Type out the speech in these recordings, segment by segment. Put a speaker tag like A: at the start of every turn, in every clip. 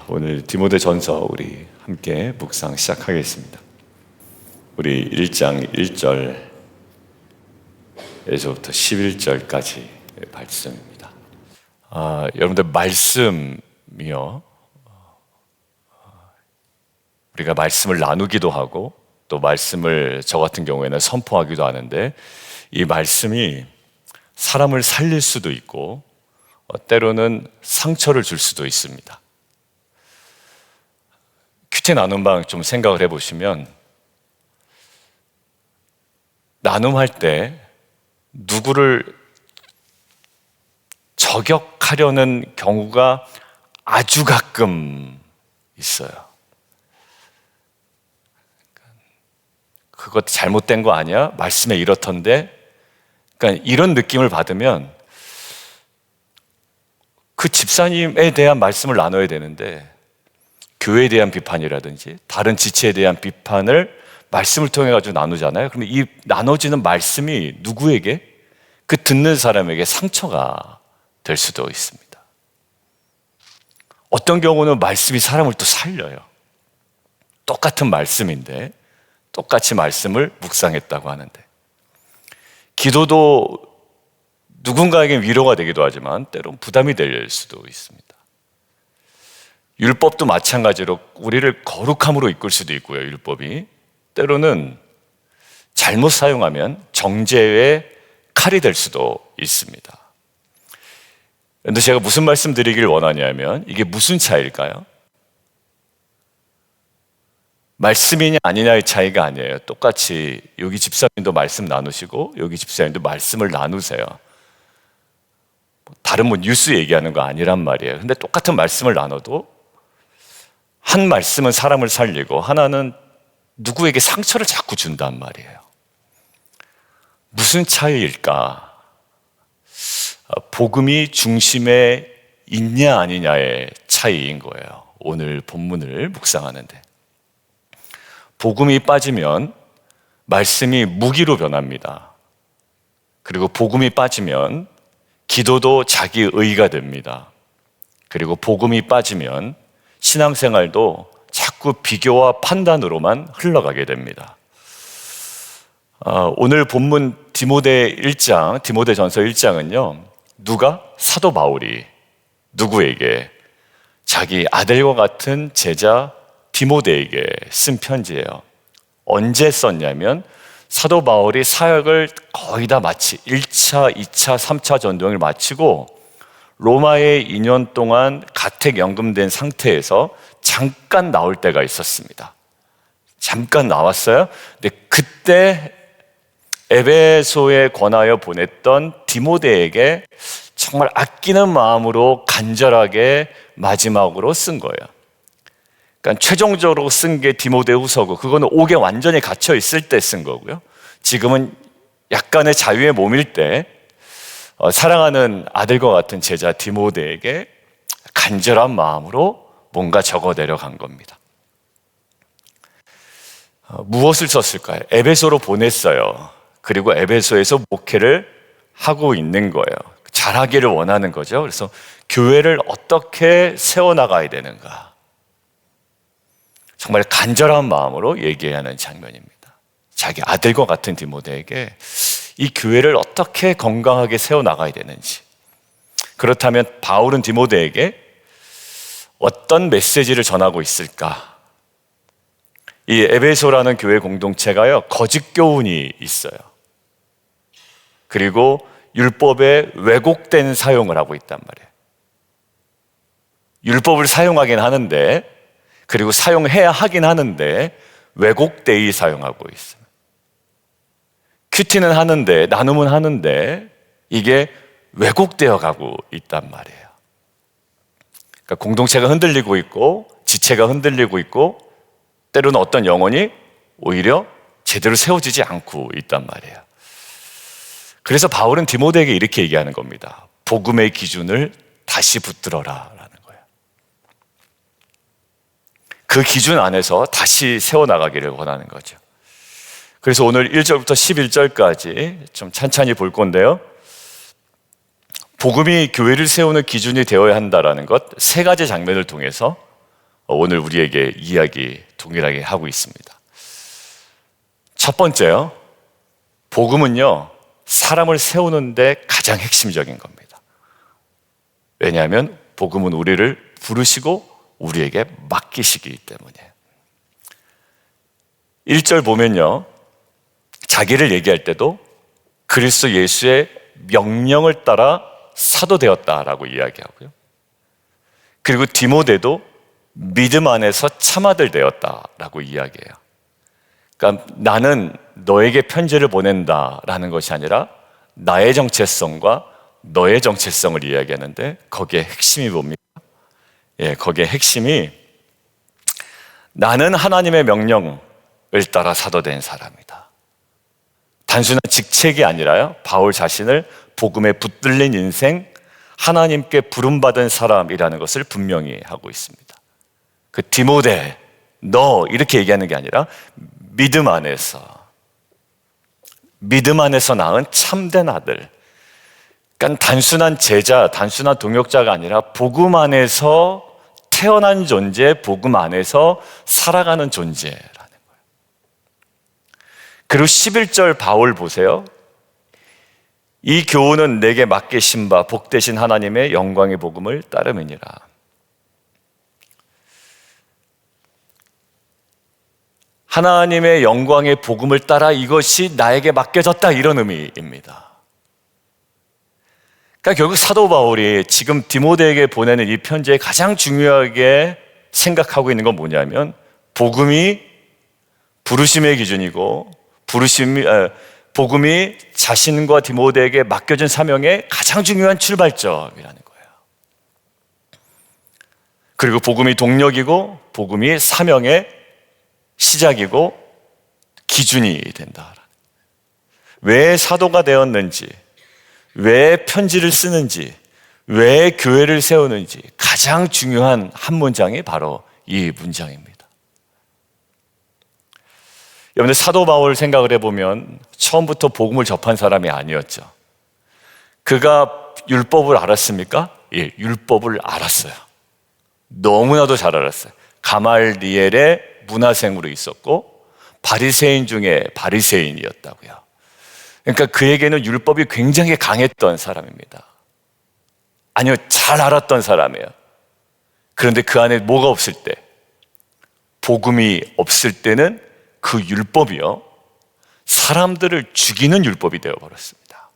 A: 오늘 디모데전서 우리 함께 묵상 시작하겠습니다. 우리 1장 1절에서부터 11절까지 말씀입니다. 여러분들 말씀이요, 우리가 말씀을 나누기도 하고 또 말씀을 저 같은 경우에는 선포하기도 하는데, 이 말씀이 사람을 살릴 수도 있고 때로는 상처를 줄 수도 있습니다. 큐티 나눔방 좀 생각을 해보시면, 나눔할 때 누구를 저격하려는 경우가 아주 가끔 있어요. 그것 잘못된 거 아니야? 말씀에 이렇던데? 그러니까 이런 느낌을 받으면 그 집사님에 대한 말씀을 나눠야 되는데, 교회에 대한 비판이라든지 다른 지체에 대한 비판을 말씀을 통해 가지고 나누잖아요. 그러면 이 나눠지는 말씀이 누구에게? 그 듣는 사람에게 상처가 될 수도 있습니다. 어떤 경우는 말씀이 사람을 또 살려요. 똑같은 말씀인데 똑같이 말씀을 묵상했다고 하는데, 기도도 누군가에게 위로가 되기도 하지만 때로는 부담이 될 수도 있습니다. 율법도 마찬가지로 우리를 거룩함으로 이끌 수도 있고요. 율법이 때로는 잘못 사용하면 정죄의 칼이 될 수도 있습니다. 그런데 제가 무슨 말씀 드리길 원하냐면, 이게 무슨 차이일까요? 말씀이냐 아니냐의 차이가 아니에요. 똑같이 여기 집사님도 말씀 나누시고 여기 집사님도 말씀을 나누세요. 다른 뉴스 얘기하는 거 아니란 말이에요. 근데 똑같은 말씀을 나눠도 한 말씀은 사람을 살리고 하나는 누구에게 상처를 자꾸 준단 말이에요. 무슨 차이일까? 복음이 중심에 있냐 아니냐의 차이인 거예요. 오늘 본문을 묵상하는데, 복음이 빠지면 말씀이 무기로 변합니다. 그리고 복음이 빠지면 기도도 자기 의가 됩니다. 그리고 복음이 빠지면 신앙생활도 자꾸 비교와 판단으로만 흘러가게 됩니다. 오늘 본문 디모데전서 1장은요, 누가? 사도 바울이 누구에게? 자기 아들과 같은 제자 디모데에게 쓴 편지예요. 언제 썼냐면, 사도 바울이 사역을 거의 다 1차, 2차, 3차 전도행을 마치고 로마에 2년 동안 가택 연금된 상태에서 잠깐 나올 때가 있었습니다. 잠깐 나왔어요. 근데 그때 에베소에 권하여 보냈던 디모데에게 정말 아끼는 마음으로 간절하게 마지막으로 쓴 거예요. 그러니까 최종적으로 쓴 게 디모데후서고, 그거는 옥에 완전히 갇혀 있을 때 쓴 거고요. 지금은 약간의 자유의 몸일 때 사랑하는 아들과 같은 제자 디모데에게 간절한 마음으로 뭔가 적어 내려간 겁니다. 무엇을 썼을까요? 에베소로 보냈어요. 그리고 에베소에서 목회를 하고 있는 거예요. 잘하기를 원하는 거죠. 그래서 교회를 어떻게 세워나가야 되는가, 정말 간절한 마음으로 얘기하는 장면입니다. 자기 아들과 같은 디모데에게 이 교회를 어떻게 건강하게 세워나가야 되는지, 그렇다면 바울은 디모데에게 어떤 메시지를 전하고 있을까? 이 에베소라는 교회 공동체가요, 거짓 교훈이 있어요. 그리고 율법에 왜곡된 사용을 하고 있단 말이에요. 율법을 사용하긴 하는데, 그리고 사용해야 하긴 하는데 왜곡되이 사용하고 있습니다. 큐티는 하는데, 나눔은 하는데 이게 왜곡되어 가고 있단 말이에요. 그러니까 공동체가 흔들리고 있고 지체가 흔들리고 있고, 때로는 어떤 영혼이 오히려 제대로 세워지지 않고 있단 말이에요. 그래서 바울은 디모데에게 이렇게 얘기하는 겁니다. 복음의 기준을 다시 붙들어라 라는 거예요. 그 기준 안에서 다시 세워나가기를 원하는 거죠. 그래서 오늘 1절부터 11절까지 좀 찬찬히 볼 건데요, 복음이 교회를 세우는 기준이 되어야 한다는 것, 세 가지 장면을 통해서 오늘 우리에게 이야기 동일하게 하고 있습니다. 첫 번째요, 복음은요, 사람을 세우는데 가장 핵심적인 겁니다. 왜냐하면 복음은 우리를 부르시고 우리에게 맡기시기 때문이에요. 1절 보면요, 자기를 얘기할 때도 그리스도 예수의 명령을 따라 사도 되었다라고 이야기하고요. 그리고 디모데도 믿음 안에서 참아들 되었다라고 이야기해요. 그러니까 나는 너에게 편지를 보낸다라는 것이 아니라 나의 정체성과 너의 정체성을 이야기하는데 거기에 핵심이 뭡니까? 거기에 핵심이 나는 하나님의 명령을 따라 사도된 사람이다. 단순한 직책이 아니라요, 바울 자신을 복음에 붙들린 인생, 하나님께 부름받은 사람이라는 것을 분명히 하고 있습니다. 그 디모데, 너 이렇게 얘기하는 게 아니라 믿음 안에서 낳은 참된 아들. 그러니까 단순한 제자, 단순한 동역자가 아니라 복음 안에서 태어난 존재, 복음 안에서 살아가는 존재라는 거예요. 그리고 11절 바울 보세요. 이 교훈은 내게 맡기신 바 복되신 하나님의 영광의 복음을 따름이니라. 하나님의 영광의 복음을 따라 이것이 나에게 맡겨졌다, 이런 의미입니다. 그러니까 결국 사도 바울이 지금 디모데에게 보내는 이 편지에 가장 중요하게 생각하고 있는 건 뭐냐면, 복음이 부르심의 기준이고 복음이 자신과 디모데에게 맡겨진 사명의 가장 중요한 출발점이라는 거예요. 그리고 복음이 동력이고 복음이 사명의 시작이고 기준이 된다. 왜 사도가 되었는지, 왜 편지를 쓰는지, 왜 교회를 세우는지 가장 중요한 한 문장이 바로 이 문장입니다. 여러분들, 사도 바울 생각을 해보면 처음부터 복음을 접한 사람이 아니었죠. 그가 율법을 알았습니까? 예, 율법을 알았어요. 너무나도 잘 알았어요. 가말리엘의 문화생으로 있었고 바리새인 중에 바리새인이었다고요. 그러니까 그에게는 율법이 굉장히 강했던 사람입니다. 아니요, 잘 알았던 사람이에요. 그런데 그 안에 뭐가 없을 때, 복음이 없을 때는 그 율법이요, 사람들을 죽이는 율법이 되어버렸습니다.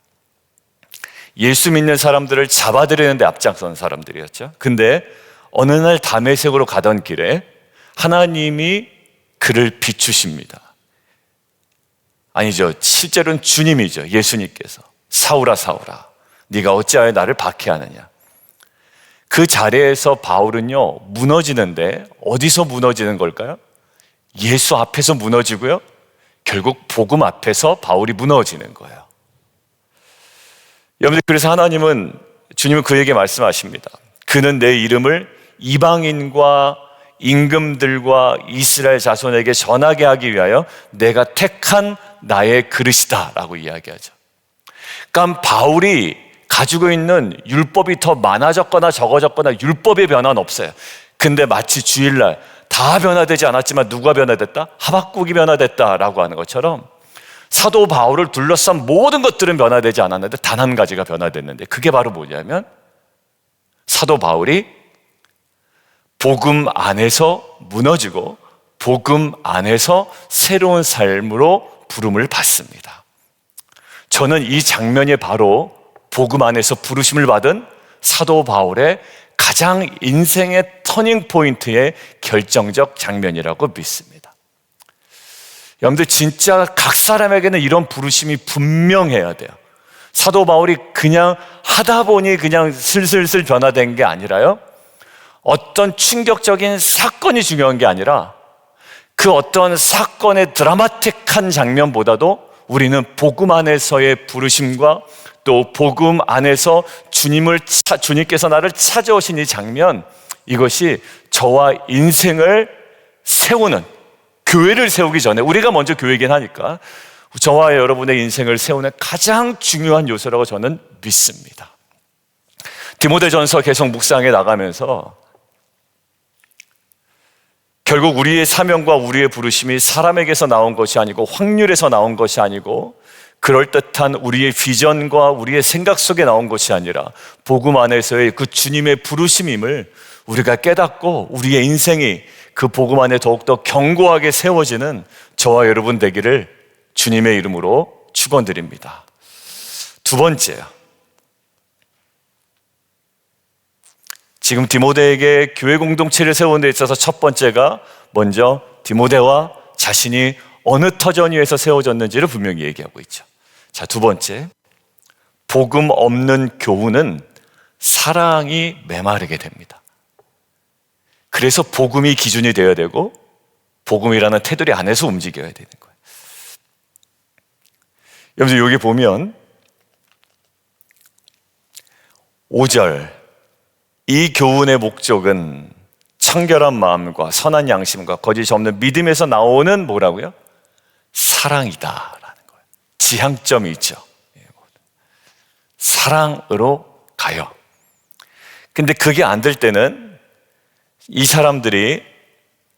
A: 예수 믿는 사람들을 잡아들이는데 앞장선 사람들이었죠. 근데 어느 날 다메섹으로 가던 길에 하나님이 그를 비추십니다. 아니죠, 실제로는 주님이죠. 예수님께서 사울아 사울아 네가 어찌하여 나를 박해하느냐. 그 자리에서 바울은요 무너지는데, 어디서 무너지는 걸까요? 예수 앞에서 무너지고요, 결국 복음 앞에서 바울이 무너지는 거예요. 여러분들, 그래서 주님은 그에게 말씀하십니다. 그는 내 이름을 이방인과 임금들과 이스라엘 자손에게 전하게 하기 위하여 내가 택한 나의 그릇이다 라고 이야기하죠. 그러니까 바울이 가지고 있는 율법이 더 많아졌거나 적어졌거나 율법의 변화는 없어요. 근데 마치 주일날 다 변화되지 않았지만 누가 변화됐다? 하박국이 변화됐다라고 하는 것처럼 사도 바울을 둘러싼 모든 것들은 변화되지 않았는데 단 한 가지가 변화됐는데, 그게 바로 뭐냐면 사도 바울이 복음 안에서 무너지고 복음 안에서 새로운 삶으로 부름을 받습니다. 저는 이 장면이 바로 복음 안에서 부르심을 받은 사도 바울의 가장 인생의 터닝 포인트의 결정적 장면이라고 믿습니다. 여러분들, 진짜 각 사람에게는 이런 부르심이 분명해야 돼요. 사도 바울이 그냥 하다 보니 그냥 슬슬슬 변화된 게 아니라요, 어떤 충격적인 사건이 중요한 게 아니라 그 어떤 사건의 드라마틱한 장면보다도 우리는 복음 안에서의 부르심과 또 복음 안에서 주님께서 나를 찾아오신 이 장면, 이것이 저와 인생을 세우는, 교회를 세우기 전에, 우리가 먼저 교회이긴 하니까 저와 여러분의 인생을 세우는 가장 중요한 요소라고 저는 믿습니다. 디모데전서 계속 묵상해 나가면서 결국 우리의 사명과 우리의 부르심이 사람에게서 나온 것이 아니고 확률에서 나온 것이 아니고 그럴듯한 우리의 비전과 우리의 생각 속에 나온 것이 아니라 복음 안에서의 그 주님의 부르심임을 우리가 깨닫고 우리의 인생이 그 복음 안에 더욱더 견고하게 세워지는 저와 여러분 되기를 주님의 이름으로 축원드립니다. 두 번째요. 지금 디모데에게 교회 공동체를 세우는 데 있어서 첫 번째가 먼저 디모데와 자신이 어느 터전 위에서 세워졌는지를 분명히 얘기하고 있죠. 자, 두 번째, 복음 없는 교훈은 사랑이 메마르게 됩니다. 그래서 복음이 기준이 되어야 되고 복음이라는 테두리 안에서 움직여야 되는 거예요. 여러분 여기 보면 5절, 이 교훈의 목적은 청결한 마음과 선한 양심과 거짓이 없는 믿음에서 나오는 뭐라고요? 사랑이다라는 거예요. 지향점이 있죠. 사랑으로 가요. 근데 그게 안 될 때는 이 사람들이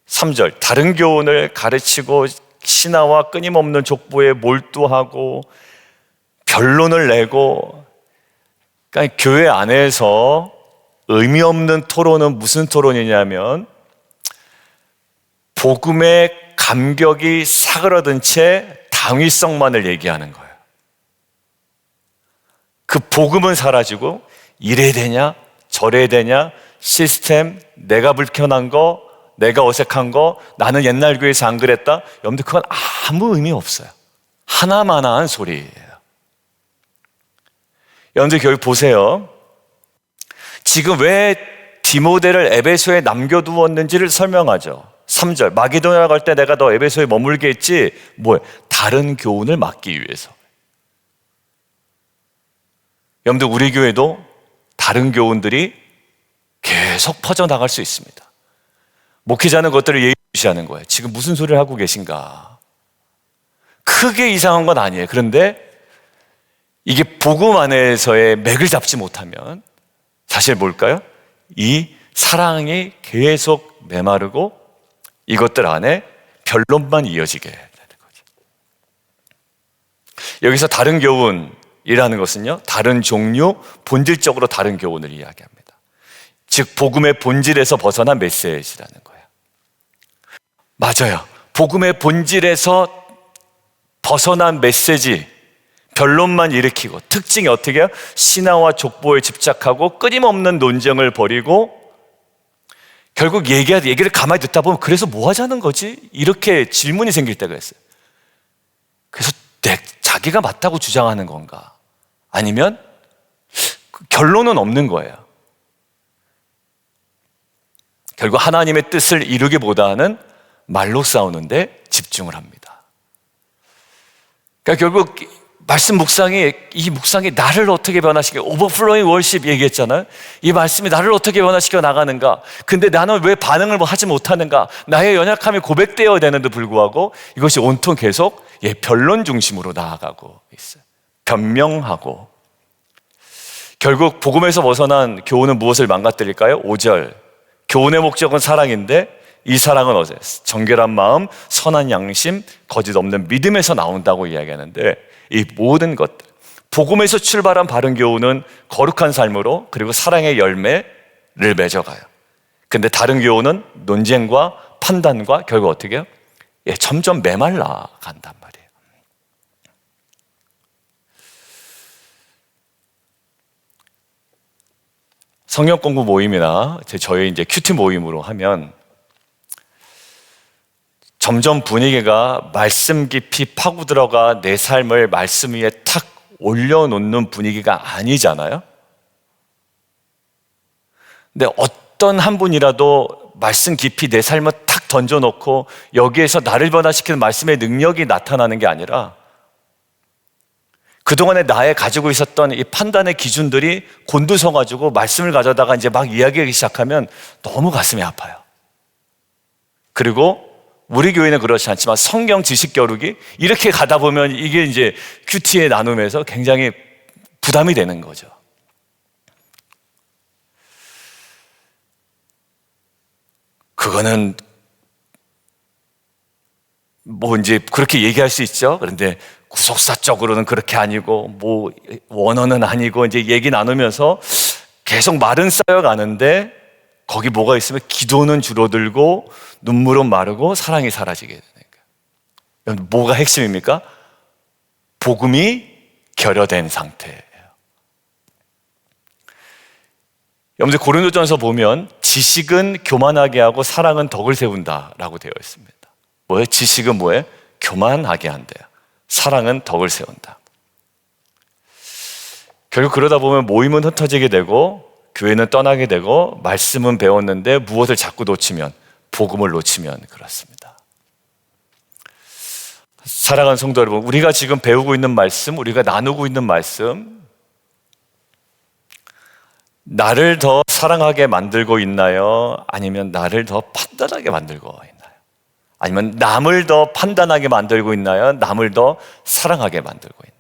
A: 3절, 다른 교훈을 가르치고 신하와 끊임없는 족보에 몰두하고 변론을 내고, 그러니까 교회 안에서 의미 없는 토론은 무슨 토론이냐면 복음의 감격이 사그러든 채 당위성만을 얘기하는 거예요. 그 복음은 사라지고 이래야 되냐 저래야 되냐, 시스템, 내가 불편한 거, 내가 어색한 거, 나는 옛날 교회에서 안 그랬다. 여러분들 그건 아무 의미 없어요. 하나마나한 소리예요. 여러분들 교회 보세요. 지금 왜 디모데를 에베소에 남겨두었는지를 설명하죠. 3절, 마게도냐 갈 때 내가 너 에베소에 머물게 했지, 뭐예요? 다른 교훈을 막기 위해서. 여러분들 우리 교회도 다른 교훈들이 계속 퍼져나갈 수 있습니다. 목회자는 그것들을 예의주시하는 거예요. 지금 무슨 소리를 하고 계신가? 크게 이상한 건 아니에요. 그런데 이게 복음 안에서의 맥을 잡지 못하면 사실 뭘까요? 이 사랑이 계속 메마르고 이것들 안에 변론만 이어지게 되는 거죠. 여기서 다른 교훈이라는 것은요, 다른 종류, 본질적으로 다른 교훈을 이야기합니다. 즉 복음의 본질에서 벗어난 메시지라는 거예요. 맞아요. 복음의 본질에서 벗어난 메시지, 변론만 일으키고, 특징이 어떻게 해요? 신화와 족보에 집착하고 끊임없는 논쟁을 벌이고, 결국 얘기를 가만히 듣다 보면 그래서 뭐 하자는 거지? 이렇게 질문이 생길 때가 있어요. 그래서 자기가 맞다고 주장하는 건가? 아니면 결론은 없는 거예요. 결국 하나님의 뜻을 이루기보다는 말로 싸우는데 집중을 합니다. 그러니까 결국 말씀 묵상이, 이 묵상이 나를 어떻게 변화시켜, 오버플로잉 월십 얘기했잖아요. 이 말씀이 나를 어떻게 변화시켜 나가는가. 근데 나는 왜 반응을 하지 못하는가. 나의 연약함이 고백되어야 되는데 불구하고 이것이 온통 계속 변론 중심으로 나아가고 있어요. 변명하고. 결국 복음에서 벗어난 교훈은 무엇을 망가뜨릴까요? 5절, 교훈의 목적은 사랑인데 이 사랑은 어제 정결한 마음, 선한 양심, 거짓 없는 믿음에서 나온다고 이야기하는데, 이 모든 것들, 복음에서 출발한 바른 교훈은 거룩한 삶으로 그리고 사랑의 열매를 맺어가요. 근데 다른 교훈은 논쟁과 판단과 결국 어떻게 해요? 점점 메말라 간단 말이에요. 성경 공부 모임이나 저희 이제 큐티 모임으로 하면 점점 분위기가 말씀 깊이 파고 들어가 내 삶을 말씀 위에 탁 올려놓는 분위기가 아니잖아요. 근데 어떤 한 분이라도 말씀 깊이 내 삶을 탁 던져놓고 여기에서 나를 변화시키는 말씀의 능력이 나타나는 게 아니라 그동안에 나의 가지고 있었던 이 판단의 기준들이 곤두서가지고 말씀을 가져다가 이제 막 이야기하기 시작하면 너무 가슴이 아파요. 그리고 우리 교회는 그렇지 않지만 성경 지식 겨루기 이렇게 가다 보면 이게 이제 큐티의 나눔에서 굉장히 부담이 되는 거죠. 그거는 뭐 이제 그렇게 얘기할 수 있죠. 그런데 구속사적으로는 그렇게 아니고 뭐 원어는 아니고 이제 얘기 나누면서 계속 말은 쌓여가는데 거기 뭐가 있으면 기도는 줄어들고 눈물은 마르고 사랑이 사라지게 되니까. 뭐가 핵심입니까? 복음이 결여된 상태예요. 여러분들 고린도전서 보면 지식은 교만하게 하고 사랑은 덕을 세운다라고 되어 있습니다. 뭐예요? 지식은 뭐예요? 교만하게 한대요. 사랑은 덕을 세운다. 결국 그러다 보면 모임은 흩어지게 되고 교회는 떠나게 되고 말씀은 배웠는데 무엇을 자꾸 놓치면, 복음을 놓치면 그렇습니다. 사랑하는 성도 여러분, 우리가 지금 배우고 있는 말씀, 우리가 나누고 있는 말씀, 나를 더 사랑하게 만들고 있나요? 아니면 나를 더 판단하게 만들고 있나요? 아니면 남을 더 판단하게 만들고 있나요? 남을 더 사랑하게 만들고 있나요?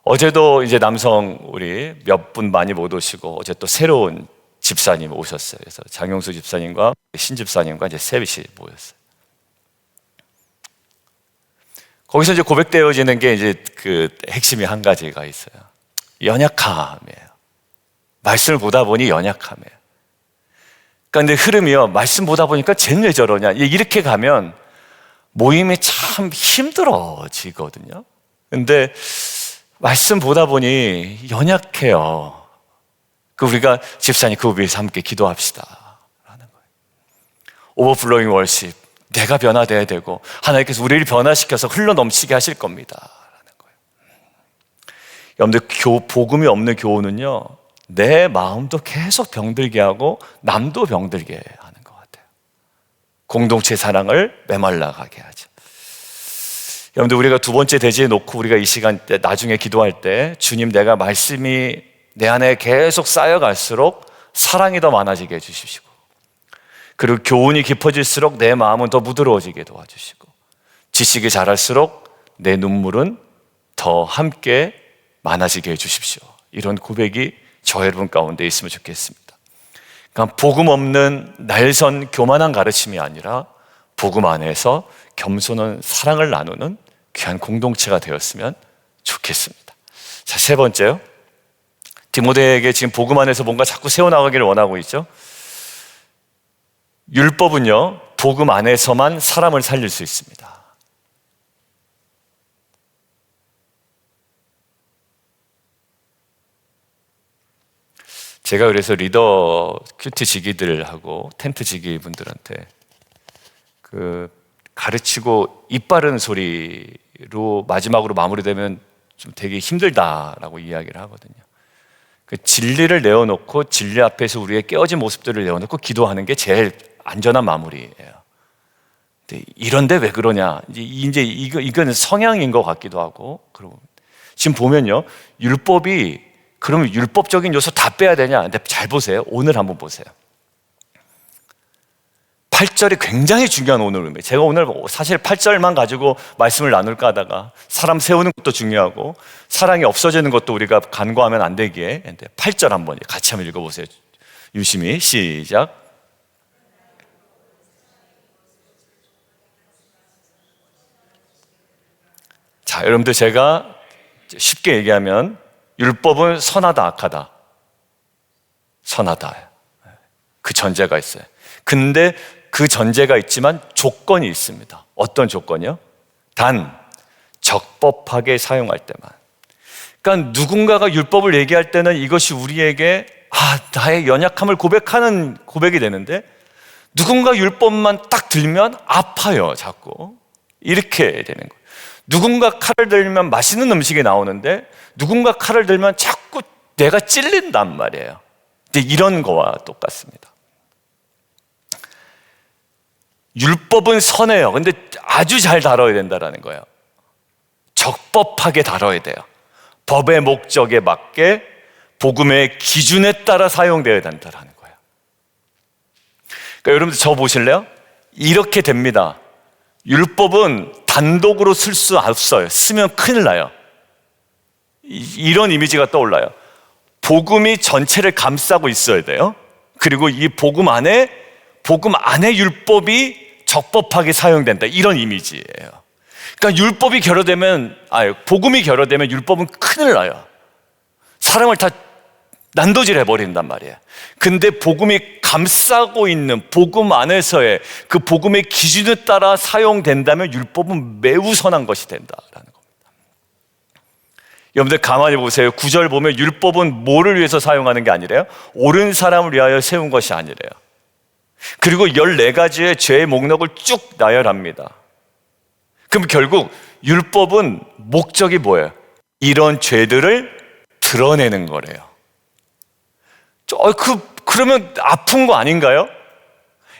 A: 어제도 이제 남성 우리 몇 분 많이 못 오시고 어제 또 새로운 집사님 오셨어요. 그래서 장용수 집사님과 신 집사님과 이제 셋이 모였어요. 거기서 이제 고백되어지는 게 이제 그 핵심이 한 가지가 있어요. 연약함이에요. 말씀을 보다 보니 연약함이에요. 그러니까 근데 흐름이요. 말씀 보다 보니까 쟤는 왜 저러냐. 이렇게 가면 모임이 참 힘들어지거든요. 근데 말씀 보다 보니 연약해요. 우리가 집사님 그 위해서 함께 기도합시다 라는 거예요. 오버플로잉 월십, 내가 변화돼야 되고 하나님께서 우리를 변화시켜서 흘러넘치게 하실 겁니다 라는 거예요. 여러분들 복음이 없는 교훈은요, 내 마음도 계속 병들게 하고 남도 병들게 하는 것 같아요. 공동체 사랑을 메말라가게 하죠. 여러분들 우리가 두 번째 대지에 놓고 우리가 이 시간 때 나중에 기도할 때 주님, 내가 말씀이 내 안에 계속 쌓여갈수록 사랑이 더 많아지게 해주시고, 그리고 교훈이 깊어질수록 내 마음은 더 부드러워지게 도와주시고, 지식이 자랄수록 내 눈물은 더 함께 많아지게 해주십시오. 이런 고백이 저 여러분 가운데 있으면 좋겠습니다. 그러니까 복음 없는 날선 교만한 가르침이 아니라 복음 안에서 겸손한 사랑을 나누는 귀한 공동체가 되었으면 좋겠습니다. 자, 세 번째요. 디모데에게 지금 복음 안에서 뭔가 자꾸 세워나가기를 원하고 있죠. 율법은요, 복음 안에서만 사람을 살릴 수 있습니다. 제가 그래서 리더 큐티 지기들하고 텐트 지기 분들한테 가르치고 입 바른 소리로 마지막으로 마무리되면 좀 되게 힘들다라고 이야기를 하거든요. 진리를 내어놓고 진리 앞에서 우리의 깨어진 모습들을 내어놓고 기도하는 게 제일 안전한 마무리예요. 근데 이런데 왜 그러냐? 이제 이건 성향인 것 같기도 하고. 그리고 지금 보면요, 율법이 그러면 율법적인 요소 다 빼야 되냐? 근데 잘 보세요. 오늘 한번 보세요. 8절이 굉장히 중요한 오늘입니다. 제가 오늘 사실 8절만 가지고 말씀을 나눌까 하다가 사람 세우는 것도 중요하고 사랑이 없어지는 것도 우리가 간과하면 안 되기에 8절 한번 같이 한번 읽어보세요. 유심히 시작. 자, 여러분들 제가 쉽게 얘기하면 율법은 선하다 악하다? 선하다. 그 전제가 있어요. 근데 그 전제가 있지만 조건이 있습니다. 어떤 조건이요? 단 적법하게 사용할 때만. 그러니까 누군가가 율법을 얘기할 때는 이것이 우리에게 나의 연약함을 고백하는 고백이 되는데, 누군가 율법만 딱 들면 아파요. 자꾸 이렇게 되는 거예요. 누군가 칼을 들면 맛있는 음식이 나오는데 누군가 칼을 들면 자꾸 내가 찔린단 말이에요. 근데 이런 거와 똑같습니다. 율법은 선해요. 근데 아주 잘 다뤄야 된다는 거예요. 적법하게 다뤄야 돼요. 법의 목적에 맞게 복음의 기준에 따라 사용되어야 된다는 거예요. 그러니까 여러분들 저 보실래요? 이렇게 됩니다. 율법은 단독으로 쓸 수 없어요. 쓰면 큰일 나요. 이런 이미지가 떠올라요. 복음이 전체를 감싸고 있어야 돼요. 그리고 이 복음 안에 복음 안에 율법이 적법하게 사용된다, 이런 이미지예요. 그러니까 복음이 결여되면 율법은 큰일 나요. 사람을 다 난도질 해버린단 말이에요. 근데 복음이 감싸고 있는 복음 안에서의 그 복음의 기준에 따라 사용된다면 율법은 매우 선한 것이 된다라는 겁니다. 여러분들 가만히 보세요. 9절 보면 율법은 뭐를 위해서 사용하는 게 아니래요? 옳은 사람을 위하여 세운 것이 아니래요. 그리고 14가지의 죄의 목록을 쭉 나열합니다. 그럼 결국 율법은 목적이 뭐예요? 이런 죄들을 드러내는 거래요. 그러면 아픈 거 아닌가요?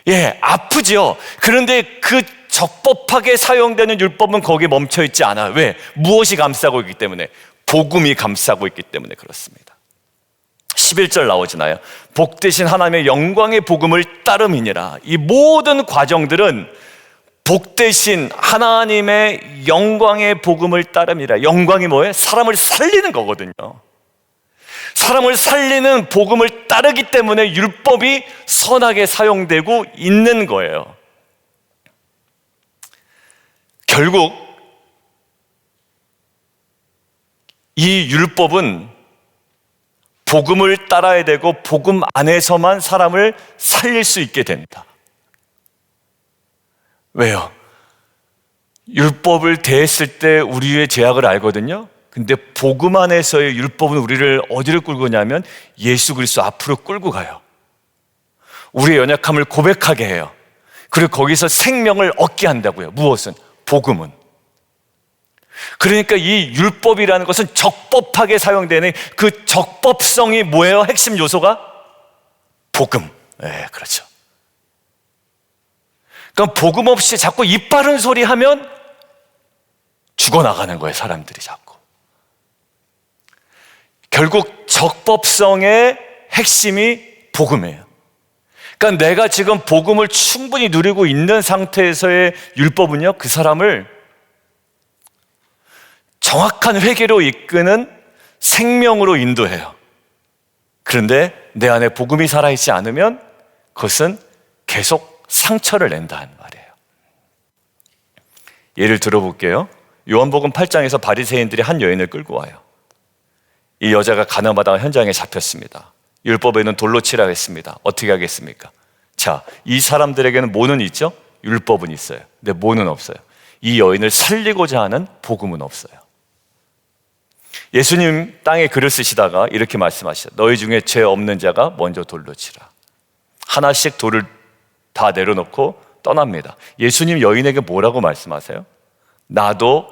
A: 예, 아프죠. 그런데 그 적법하게 사용되는 율법은 거기에 멈춰 있지 않아요. 왜? 무엇이 감싸고 있기 때문에? 복음이 감싸고 있기 때문에 그렇습니다. 11절 나오잖아요. 복되신 하나님의 영광의 복음을 따름이니라. 이 모든 과정들은 복되신 하나님의 영광의 복음을 따름이라. 영광이 뭐예요? 사람을 살리는 거거든요. 사람을 살리는 복음을 따르기 때문에 율법이 선하게 사용되고 있는 거예요. 결국 이 율법은 복음을 따라야 되고 복음 안에서만 사람을 살릴 수 있게 된다. 왜요? 율법을 대했을 때 우리의 죄악을 알거든요. 근데 복음 안에서의 율법은 우리를 어디를 끌고 가냐면 예수 그리스도 앞으로 끌고 가요. 우리의 연약함을 고백하게 해요. 그리고 거기서 생명을 얻게 한다고요. 무엇은? 복음은. 그러니까 이 율법이라는 것은 적법하게 사용되는 그 적법성이 뭐예요? 핵심 요소가? 복음. 네, 그렇죠. 그럼 복음 없이 자꾸 입 바른 소리 하면 죽어나가는 거예요, 사람들이 자꾸. 결국 적법성의 핵심이 복음이에요. 그러니까 내가 지금 복음을 충분히 누리고 있는 상태에서의 율법은요, 그 사람을 정확한 회개로 이끄는 생명으로 인도해요. 그런데 내 안에 복음이 살아있지 않으면 그것은 계속 상처를 낸다는 말이에요. 예를 들어볼게요. 요한복음 8장에서 바리새인들이 한 여인을 끌고 와요. 이 여자가 가늠하다가 현장에 잡혔습니다. 율법에는 돌로 치라 했습니다. 어떻게 하겠습니까? 자, 이 사람들에게는 뭐는 있죠? 율법은 있어요. 근데 뭐는 없어요? 이 여인을 살리고자 하는 복음은 없어요. 예수님 땅에 글을 쓰시다가 이렇게 말씀하시죠. 너희 중에 죄 없는 자가 먼저 돌로 치라. 하나씩 돌을 다 내려놓고 떠납니다. 예수님 여인에게 뭐라고 말씀하세요? 나도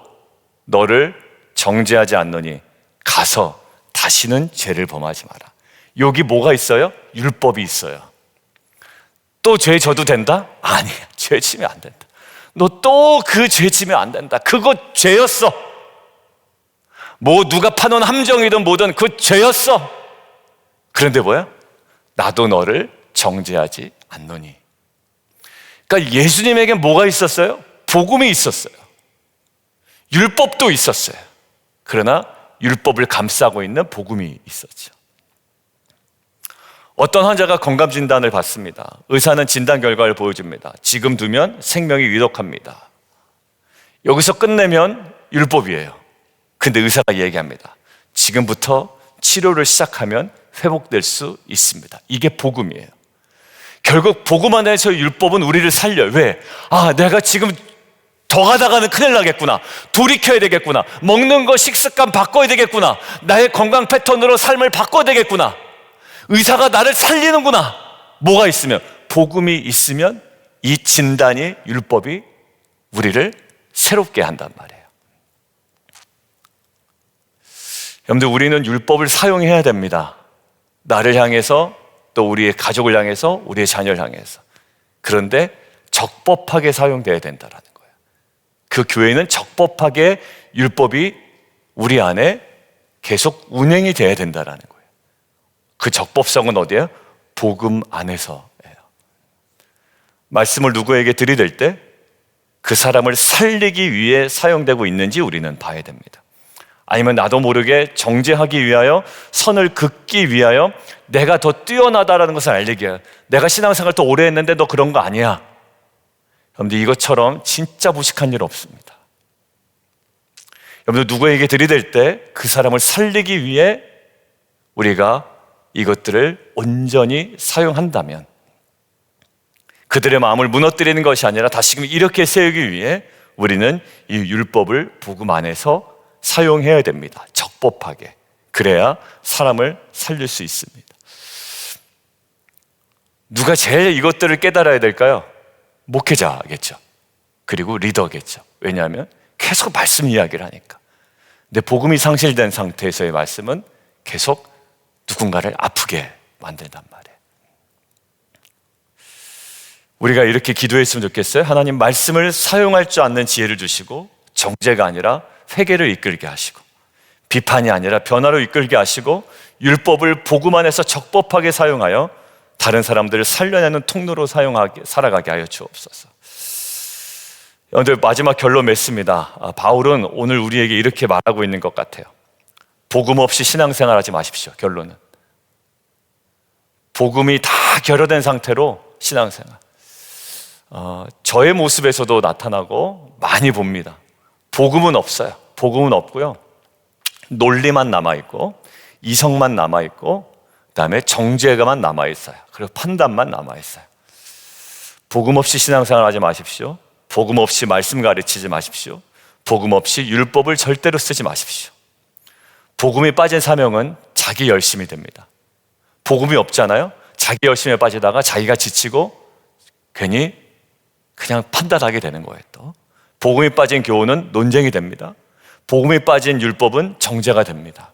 A: 너를 정죄하지 않노니 가서 다시는 죄를 범하지 마라. 여기 뭐가 있어요? 율법이 있어요. 또 죄 져도 된다? 아니야, 죄 지면 안 된다. 너 또 그 죄 지면 안 된다. 그거 죄였어. 뭐 누가 파놓은 함정이든 뭐든 그 죄였어. 그런데 뭐야? 나도 너를 정죄하지 않노니. 그러니까 예수님에게 뭐가 있었어요? 복음이 있었어요. 율법도 있었어요. 그러나 율법을 감싸고 있는 복음이 있었죠. 어떤 환자가 건강진단을 받습니다. 의사는 진단 결과를 보여줍니다. 지금 두면 생명이 위독합니다. 여기서 끝내면 율법이에요. 근데 의사가 얘기합니다. 지금부터 치료를 시작하면 회복될 수 있습니다. 이게 복음이에요. 결국 복음 안에서 율법은 우리를 살려요. 왜? 내가 지금 더 가다가는 큰일 나겠구나. 돌이켜야 되겠구나. 먹는 거 식습관 바꿔야 되겠구나. 나의 건강 패턴으로 삶을 바꿔야 되겠구나. 의사가 나를 살리는구나. 뭐가 있으면? 복음이 있으면 이 진단이, 율법이 우리를 새롭게 한단 말이에요. 여러분들, 우리는 율법을 사용해야 됩니다. 나를 향해서, 또 우리의 가족을 향해서, 우리의 자녀를 향해서. 그런데 적법하게 사용돼야 된다라는 거예요. 그 교회는 적법하게 율법이 우리 안에 계속 운행이 돼야 된다라는 거예요. 그 적법성은 어디예요? 복음 안에서예요. 말씀을 누구에게 들이댈 때 그 사람을 살리기 위해 사용되고 있는지 우리는 봐야 됩니다. 아니면 나도 모르게 정죄하기 위하여, 선을 긋기 위하여 내가 더 뛰어나다라는 것을 알리기 위하여, 내가 신앙생활 더 오래 했는데 너 그런 거 아니야. 여러분들, 이것처럼 진짜 무식한 일 없습니다. 여러분들, 누구에게 들이댈 때 그 사람을 살리기 위해 우리가 이것들을 온전히 사용한다면, 그들의 마음을 무너뜨리는 것이 아니라 다시금 이렇게 세우기 위해 우리는 이 율법을 복음 안에서 사용해야 됩니다. 적법하게. 그래야 사람을 살릴 수 있습니다. 누가 제일 이것들을 깨달아야 될까요? 목회자겠죠. 그리고 리더겠죠. 왜냐하면 계속 말씀 이야기를 하니까. 근데 복음이 상실된 상태에서의 말씀은 계속 누군가를 아프게 만든단 말이에요. 우리가 이렇게 기도했으면 좋겠어요. 하나님, 말씀을 사용할 줄 아는 지혜를 주시고, 정죄가 아니라 회개를 이끌게 하시고, 비판이 아니라 변화로 이끌게 하시고, 율법을 복음 안에서 적법하게 사용하여 다른 사람들을 살려내는 통로로 살아가게 하여 주옵소서. 여러분들, 마지막 결론 맺습니다. 바울은 오늘 우리에게 이렇게 말하고 있는 것 같아요. 복음 없이 신앙생활 하지 마십시오. 결론은 복음이 다 결여된 상태로 신앙생활, 저의 모습에서도 나타나고 많이 봅니다. 복음은 없어요. 복음은 없고요, 논리만 남아있고, 이성만 남아있고, 그 다음에 정죄가만 남아있어요. 그리고 판단만 남아있어요. 복음 없이 신앙생활 하지 마십시오. 복음 없이 말씀 가르치지 마십시오. 복음 없이 율법을 절대로 쓰지 마십시오. 복음이 빠진 사명은 자기 열심이 됩니다. 복음이 없잖아요. 자기 열심에 빠지다가 자기가 지치고 괜히 그냥 판단하게 되는 거예요. 또 복음이 빠진 교훈은 논쟁이 됩니다. 복음이 빠진 율법은 정죄가 됩니다.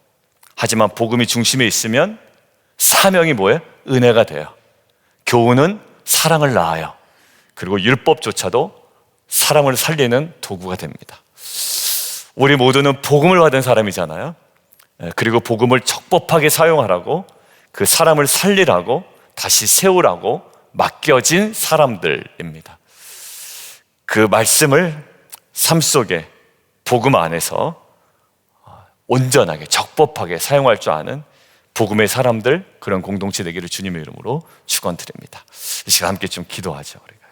A: 하지만 복음이 중심에 있으면 사명이 뭐예요? 은혜가 돼요. 교훈은 사랑을 낳아요. 그리고 율법조차도 사람을 살리는 도구가 됩니다. 우리 모두는 복음을 받은 사람이잖아요. 그리고 복음을 적법하게 사용하라고, 그 사람을 살리라고, 다시 세우라고 맡겨진 사람들입니다. 그 말씀을 삶 속에 복음 안에서 온전하게 적법하게 사용할 줄 아는 복음의 사람들, 그런 공동체 되기를 주님의 이름으로 축원드립니다. 이 시간 함께 좀 기도하죠. 우리가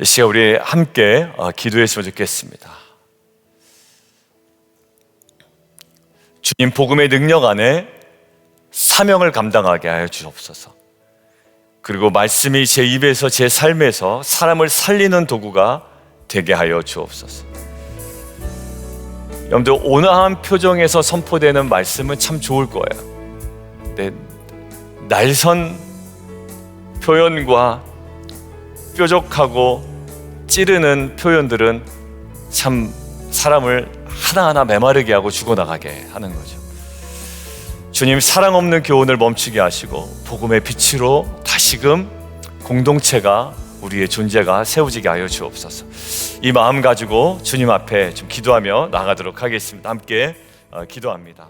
A: 이 시간 우리 함께 기도했으면 좋겠습니다. 주님, 복음의 능력 안에 사명을 감당하게 하여 주옵소서. 그리고 말씀이 제 입에서, 제 삶에서 사람을 살리는 도구가 되게 하여 주옵소서. 여러분들, 온화한 표정에서 선포되는 말씀은 참 좋을 거예요. 근데 날선 표현과 뾰족하고 찌르는 표현들은 참 사람을 하나하나 메마르게 하고 죽어나가게 하는 거죠. 주님, 사랑 없는 교훈을 멈추게 하시고 복음의 빛으로 다시금 공동체가, 우리의 존재가 세워지게 하여 주옵소서. 이 마음 가지고 주님 앞에 좀 기도하며 나가도록 하겠습니다. 함께 기도합니다.